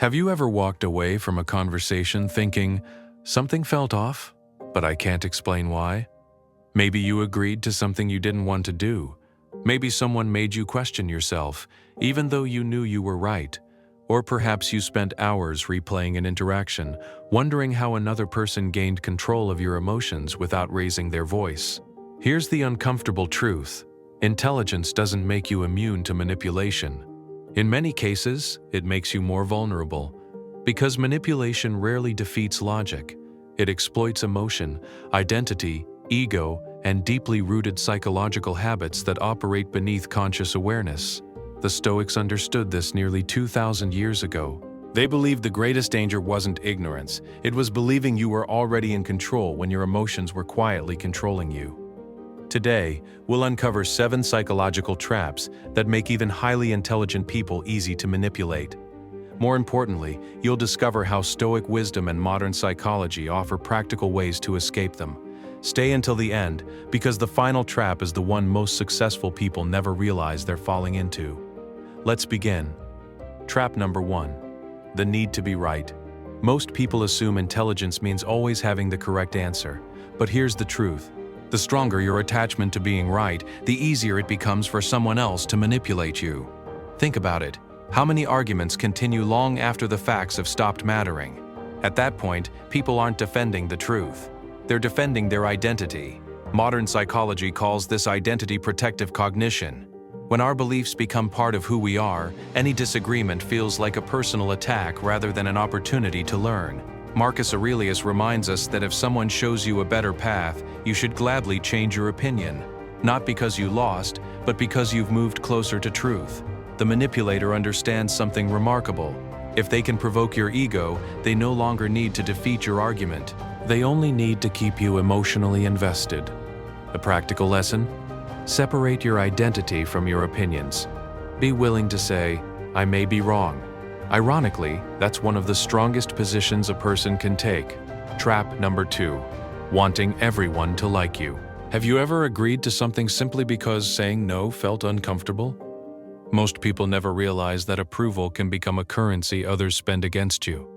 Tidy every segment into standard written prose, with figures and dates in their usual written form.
Have you ever walked away from a conversation thinking, something felt off, but I can't explain why? Maybe you agreed to something you didn't want to do. Maybe someone made you question yourself, even though you knew you were right. Or perhaps you spent hours replaying an interaction, wondering how another person gained control of your emotions without raising their voice. Here's the uncomfortable truth. Intelligence doesn't make you immune to manipulation. In many cases, it makes you more vulnerable. Because manipulation rarely defeats logic. It exploits emotion, identity, ego, and deeply rooted psychological habits that operate beneath conscious awareness. The Stoics understood this nearly 2,000 years ago. They believed the greatest danger wasn't ignorance, it was believing you were already in control when your emotions were quietly controlling you. Today, we'll uncover 7 psychological traps that make even highly intelligent people easy to manipulate. More importantly, you'll discover how Stoic wisdom and modern psychology offer practical ways to escape them. Stay until the end, because the final trap is the one most successful people never realize they're falling into. Let's begin. Trap number 1. The need to be right. Most people assume intelligence means always having the correct answer. But here's the truth. The stronger your attachment to being right, the easier it becomes for someone else to manipulate you. Think about it. How many arguments continue long after the facts have stopped mattering? At that point, people aren't defending the truth. They're defending their identity. Modern psychology calls this identity protective cognition. When our beliefs become part of who we are, any disagreement feels like a personal attack rather than an opportunity to learn. Marcus Aurelius reminds us that if someone shows you a better path, you should gladly change your opinion. Not because you lost, but because you've moved closer to truth. The manipulator understands something remarkable. If they can provoke your ego, they no longer need to defeat your argument. They only need to keep you emotionally invested. A practical lesson? Separate your identity from your opinions. Be willing to say, I may be wrong. Ironically, that's one of the strongest positions a person can take. Trap number 2. Wanting everyone to like you. Have you ever agreed to something simply because saying no felt uncomfortable? Most people never realize that approval can become a currency others spend against you.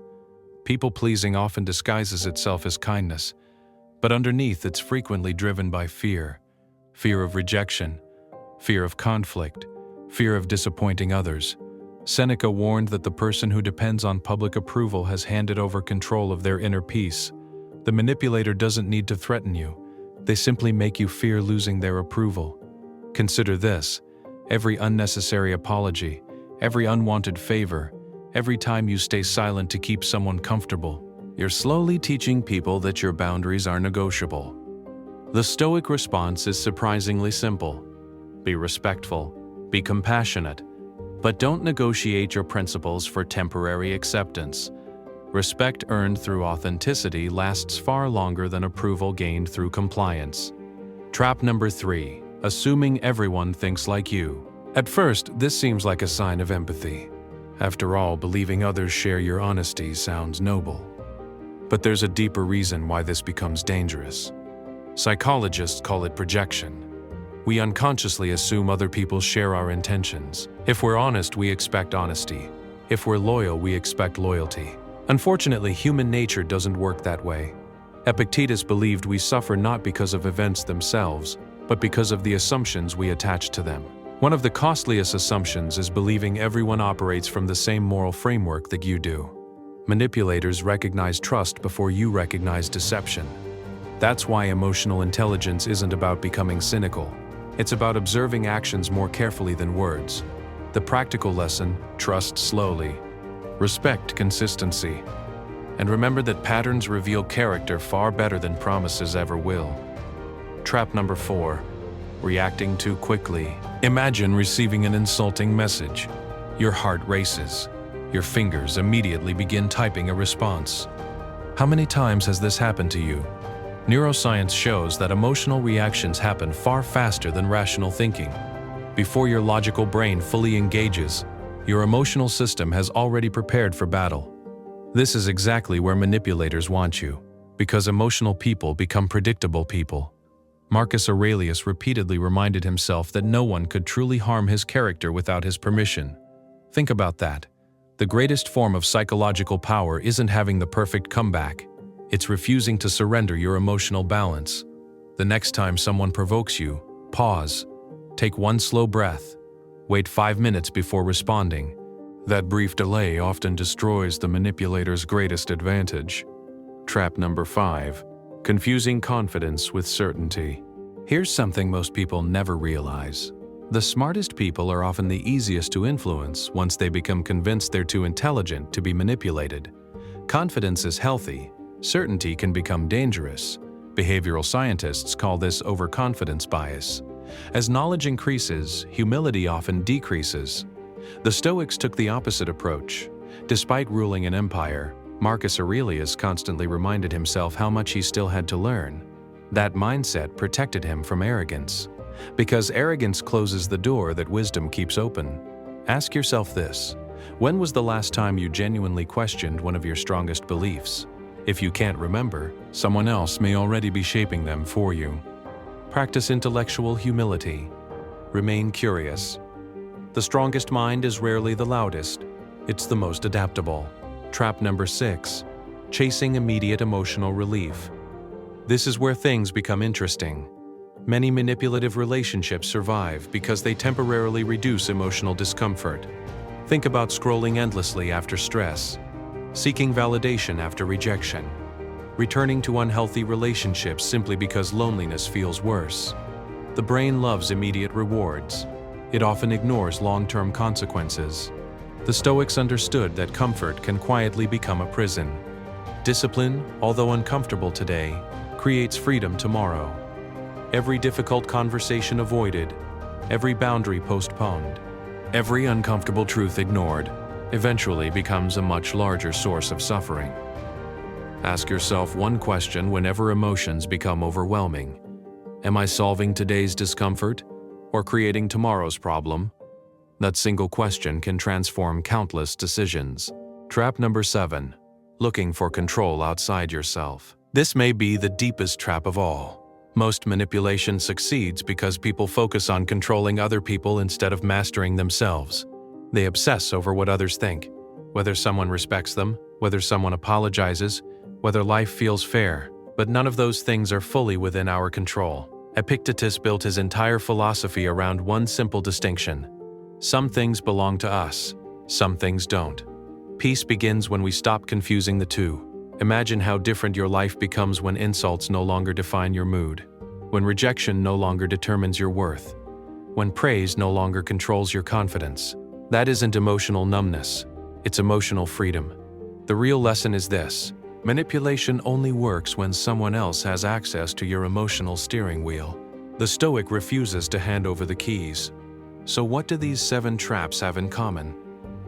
People-pleasing often disguises itself as kindness, but underneath it's frequently driven by fear. Fear of rejection, fear of conflict, fear of disappointing others. Seneca warned that the person who depends on public approval has handed over control of their inner peace. The manipulator doesn't need to threaten you. They simply make you fear losing their approval. Consider this: every unnecessary apology, every unwanted favor, every time you stay silent to keep someone comfortable, you're slowly teaching people that your boundaries are negotiable. The Stoic response is surprisingly simple. Be respectful, be compassionate, but don't negotiate your principles for temporary acceptance. Respect earned through authenticity lasts far longer than approval gained through compliance. Trap number 3. Assuming everyone thinks like you. At first, this seems like a sign of empathy. After all, believing others share your honesty sounds noble. But there's a deeper reason why this becomes dangerous. Psychologists call it projection. We unconsciously assume other people share our intentions. If we're honest, we expect honesty. If we're loyal, we expect loyalty. Unfortunately, human nature doesn't work that way. Epictetus believed we suffer not because of events themselves, but because of the assumptions we attach to them. One of the costliest assumptions is believing everyone operates from the same moral framework that you do. Manipulators recognize trust before you recognize deception. That's why emotional intelligence isn't about becoming cynical. It's about observing actions more carefully than words. The practical lesson: trust slowly. Respect consistency. And remember that patterns reveal character far better than promises ever will. Trap number 4. Reacting too quickly. Imagine receiving an insulting message. Your heart races. Your fingers immediately begin typing a response. How many times has this happened to you? Neuroscience shows that emotional reactions happen far faster than rational thinking. Before your logical brain fully engages, your emotional system has already prepared for battle. This is exactly where manipulators want you, because emotional people become predictable people. Marcus Aurelius repeatedly reminded himself that no one could truly harm his character without his permission. Think about that. The greatest form of psychological power isn't having the perfect comeback. It's refusing to surrender your emotional balance. The next time someone provokes you, pause. Take one slow breath. Wait 5 minutes before responding. That brief delay often destroys the manipulator's greatest advantage. Trap number 5. Confusing confidence with certainty. Here's something most people never realize. The smartest people are often the easiest to influence once they become convinced they're too intelligent to be manipulated. Confidence is healthy. Certainty can become dangerous. Behavioral scientists call this overconfidence bias. As knowledge increases, humility often decreases. The Stoics took the opposite approach. Despite ruling an empire, Marcus Aurelius constantly reminded himself how much he still had to learn. That mindset protected him from arrogance. Because arrogance closes the door that wisdom keeps open. Ask yourself this: when was the last time you genuinely questioned one of your strongest beliefs? If you can't remember, someone else may already be shaping them for you. Practice intellectual humility. Remain curious. The strongest mind is rarely the loudest. It's the most adaptable. Trap number 6. Chasing immediate emotional relief. This is where things become interesting. Many manipulative relationships survive because they temporarily reduce emotional discomfort. Think about scrolling endlessly after stress, seeking validation after rejection, returning to unhealthy relationships simply because loneliness feels worse. The brain loves immediate rewards. It often ignores long-term consequences. The Stoics understood that comfort can quietly become a prison. Discipline, although uncomfortable today, creates freedom tomorrow. Every difficult conversation avoided, every boundary postponed, every uncomfortable truth ignored, eventually becomes a much larger source of suffering. Ask yourself one question whenever emotions become overwhelming. Am I solving today's discomfort or creating tomorrow's problem? That single question can transform countless decisions. Trap number 7. Looking for control outside yourself. This may be the deepest trap of all. Most manipulation succeeds because people focus on controlling other people instead of mastering themselves. They obsess over what others think, whether someone respects them, whether someone apologizes, whether life feels fair, but none of those things are fully within our control. Epictetus built his entire philosophy around one simple distinction. Some things belong to us, some things don't. Peace begins when we stop confusing the two. Imagine how different your life becomes when insults no longer define your mood, when rejection no longer determines your worth, when praise no longer controls your confidence. That isn't emotional numbness, it's emotional freedom. The real lesson is this: manipulation only works when someone else has access to your emotional steering wheel. The Stoic refuses to hand over the keys. So what do these 7 traps have in common?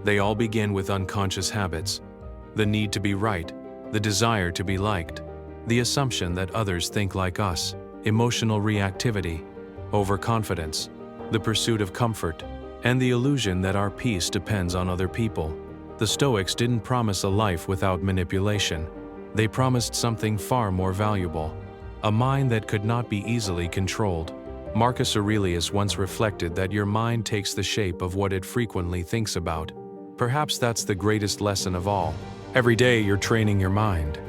They all begin with unconscious habits: the need to be right, the desire to be liked, the assumption that others think like us, emotional reactivity, overconfidence, the pursuit of comfort, and the illusion that our peace depends on other people. The Stoics didn't promise a life without manipulation. They promised something far more valuable: a mind that could not be easily controlled. Marcus Aurelius once reflected that your mind takes the shape of what it frequently thinks about. Perhaps that's the greatest lesson of all. Every day you're training your mind,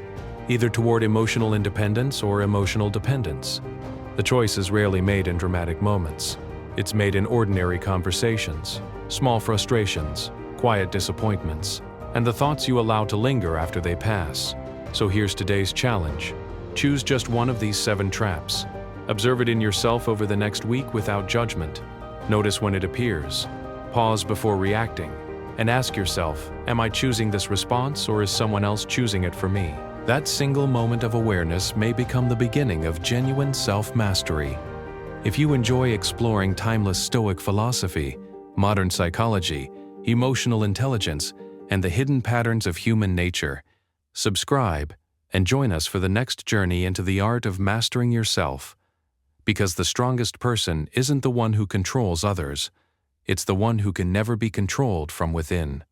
either toward emotional independence or emotional dependence. The choice is rarely made in dramatic moments. It's made in ordinary conversations, small frustrations, quiet disappointments, and the thoughts you allow to linger after they pass. So here's today's challenge. Choose just one of these 7 traps. Observe it in yourself over the next week without judgment. Notice when it appears. Pause before reacting. And ask yourself, am I choosing this response or is someone else choosing it for me? That single moment of awareness may become the beginning of genuine self-mastery. If you enjoy exploring timeless Stoic philosophy, modern psychology, emotional intelligence, and the hidden patterns of human nature, subscribe and join us for the next journey into the art of mastering yourself. Because the strongest person isn't the one who controls others, it's the one who can never be controlled from within.